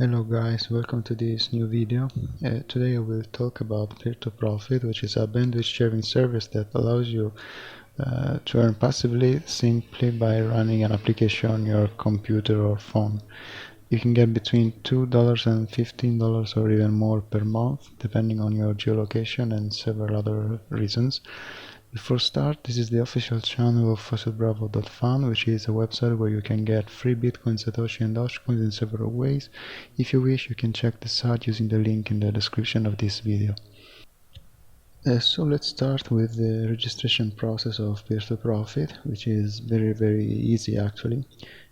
Hello guys, welcome to this new video. Today I will talk about Peer2Profit, which is a bandwidth sharing service that allows you to earn passively simply by running an application on your computer or phone. You can get between $2 and $15 or even more per month, depending on your geolocation and several other reasons. Before start, this is the official channel of FossilBravo.fun, which is a website where you can get free Bitcoin, Satoshi and Dogecoin in several ways. If you wish, you can check the site using the link in the description of this video. So let's start with the registration process of Peer2Profit, which is very easy actually.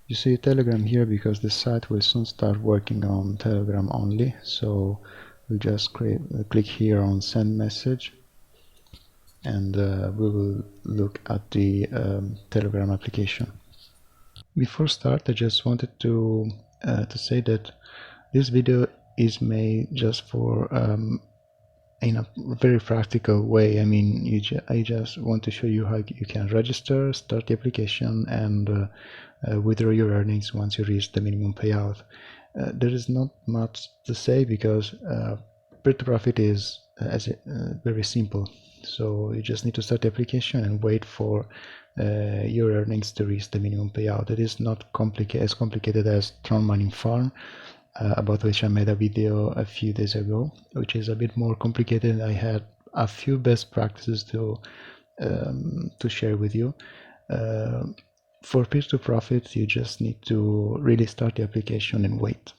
You see Telegram here because the site will soon start working on Telegram only, so we'll just click here on send message, and we will look at the Telegram application. Before start, I just wanted to say that this video is made just for in a very practical way. I mean, I just want to show you how you can register, start the application, and withdraw your earnings once you reach the minimum payout. There is not much to say because Peer2Profit is very simple. So you just need to start the application and wait for your earnings to reach the minimum payout. It is not as complicated as Tron Mining Farm, about which I made a video a few days ago, which is a bit more complicated. I had a few best practices to share with you. For Peer2Profit, you just need to really start the application and wait.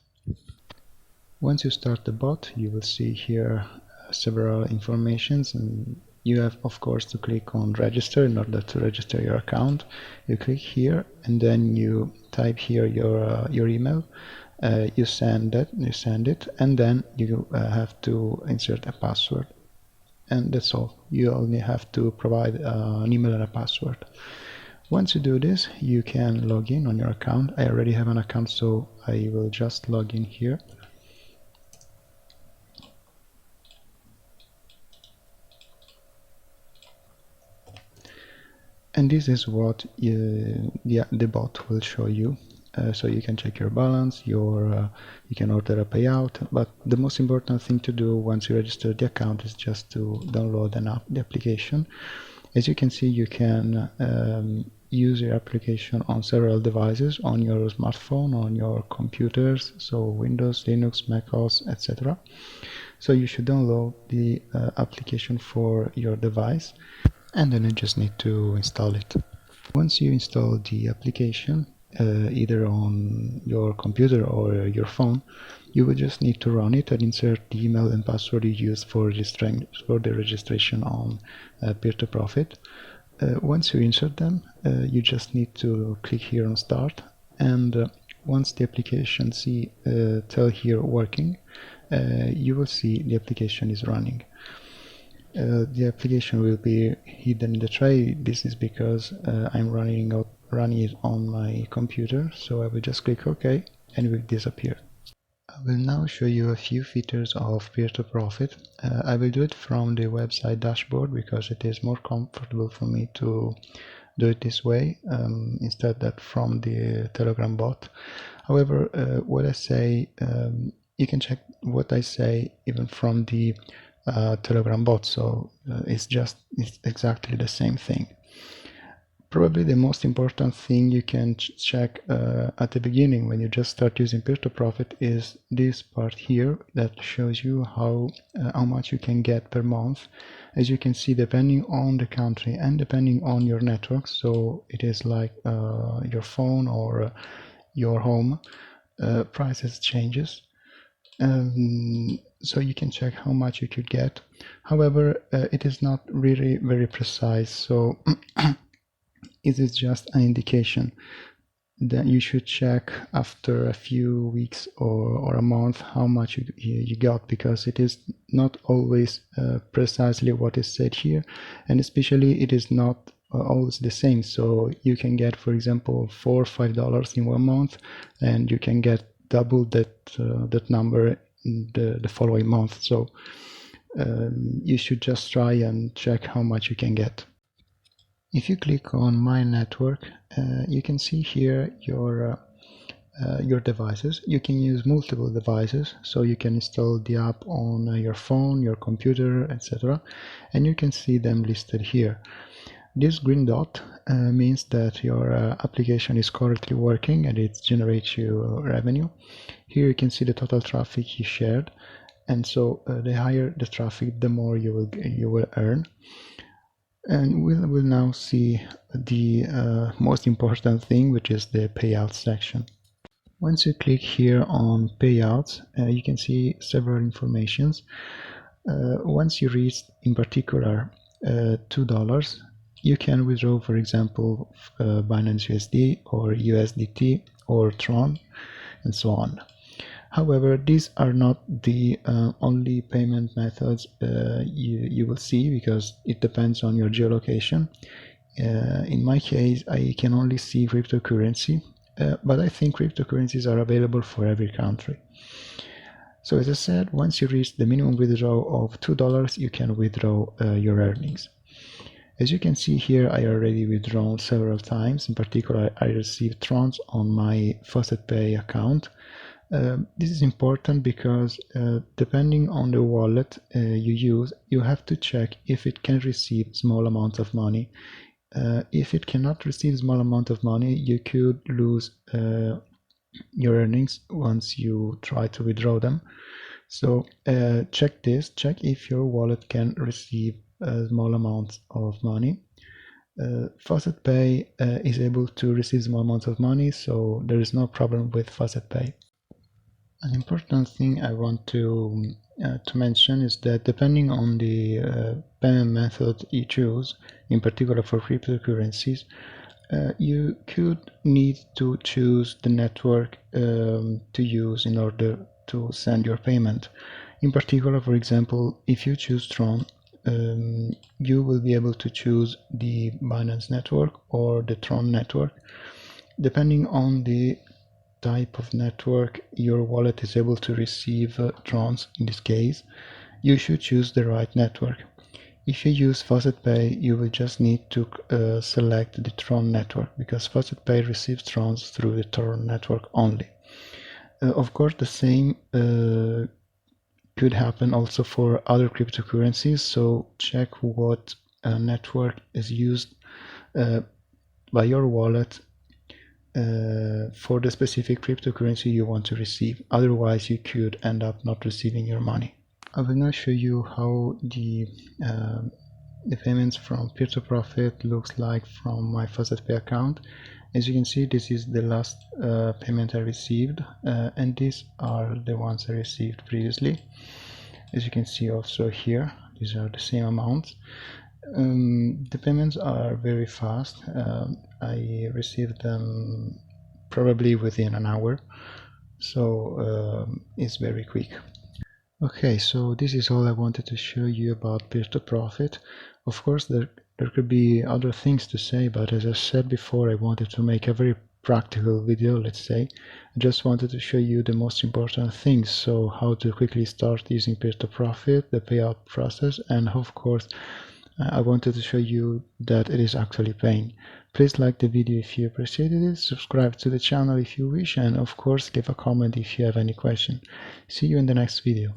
Once you start the bot, you will see here several informations, and you have of course to click on register in order to register your account. You click here and then you type here your email. You send it, and then you have to insert a password, and that's all. You only have to provide an email and a password. Once you do this, you can log in on your account. I already have an account, so I will just log in here. And this is what the bot will show you. So you can check your balance, you can order a payout, but the most important thing to do once you register the account is just to download the application. As you can see, you can use your application on several devices, on your smartphone, on your computers, so Windows, Linux, Mac OS, etc. So you should download the application for your device, and then you just need to install it. Once you install the application, either on your computer or your phone, you will just need to run it and insert the email and password you used for the registration on Peer2Profit. Once you insert them, you just need to click here on start, and once the application tell here working, you will see the application is running. The application will be hidden in the tray. This is because I'm running it on my computer, so I will just click OK and it will disappear. I will now show you a few features of Peer2Profit. I will do it from the website dashboard because it is more comfortable for me to do it this way instead that from the Telegram bot. However, what I say, you can check what I say even from the Telegram bot, so it's exactly the same thing. Probably the most important thing you can check at the beginning when you just start using Peer2Profit is this part here that shows you how much you can get per month. As you can see, depending on the country and depending on your network, so it is like your phone or your home, prices changes. So you can check how much you could get. However, it is not really very precise, so it is just an indication that you should check after a few weeks or a month how much you got, because it is not always precisely what is said here, and especially it is not always the same. So you can get, for example, $4 or $5 in 1 month, and you can get double that number in the following month. So you should just try and check how much you can get. If you click on My Network, you can see here your your devices. You can use multiple devices, so you can install the app on your phone, your computer, etc., and you can see them listed here. This green dot means that your application is currently working and it generates you revenue. Here you can see the total traffic you shared, and so the higher the traffic, the more you will earn. And we'll now see the most important thing, which is the payouts section. Once you click here on payouts, you can see several informations. Once you reach, in particular, $2, you can withdraw, for example, Binance USD or USDT or Tron, and so on. However, these are not the only payment methods you will see, because it depends on your geolocation. In my case, I can only see cryptocurrency, but I think cryptocurrencies are available for every country. So as I said, once you reach the minimum withdrawal of $2, you can withdraw your earnings. As you can see here, I already withdrawn several times. In particular, I received Trons on my FaucetPay account. This is important because depending on the wallet you use, you have to check if it can receive small amounts of money. If it cannot receive small amount of money, you could lose your earnings once you try to withdraw them. So check this, check if your wallet can receive small amounts of money. FaucetPay is able to receive small amounts of money, so there is no problem with FaucetPay. An important thing I want to mention is that depending on the payment method you choose, in particular for cryptocurrencies, you could need to choose the network to use in order to send your payment. In particular, for example, if you choose Tron, you will be able to choose the Binance network or the Tron network. Depending on the type of network your wallet is able to receive Trons, in this case, you should choose the right network. If you use FaucetPay, you will just need to select the Tron network, because FaucetPay receives Trons through the Tron network only. Of course, the same could happen also for other cryptocurrencies, so check what network is used by your wallet for the specific cryptocurrency you want to receive. Otherwise, you could end up not receiving your money. I will now show you how the payments from Peer2Profit looks like from my FaucetPay account. As you can see, this is the last payment I received, and these are the ones I received previously. As you can see also here, these are the same amounts. The payments are very fast. I received them probably within an hour, so it's very quick. Okay, so this is all I wanted to show you about Peer2Profit. Of course, there could be other things to say, but as I said before, I wanted to make a very practical video, let's say. I just wanted to show you the most important things, so how to quickly start using Peer2Profit, the payout process, and of course, I wanted to show you that it is actually paying. Please like the video if you appreciated it, subscribe to the channel if you wish, and of course leave a comment if you have any question. See you in the next video.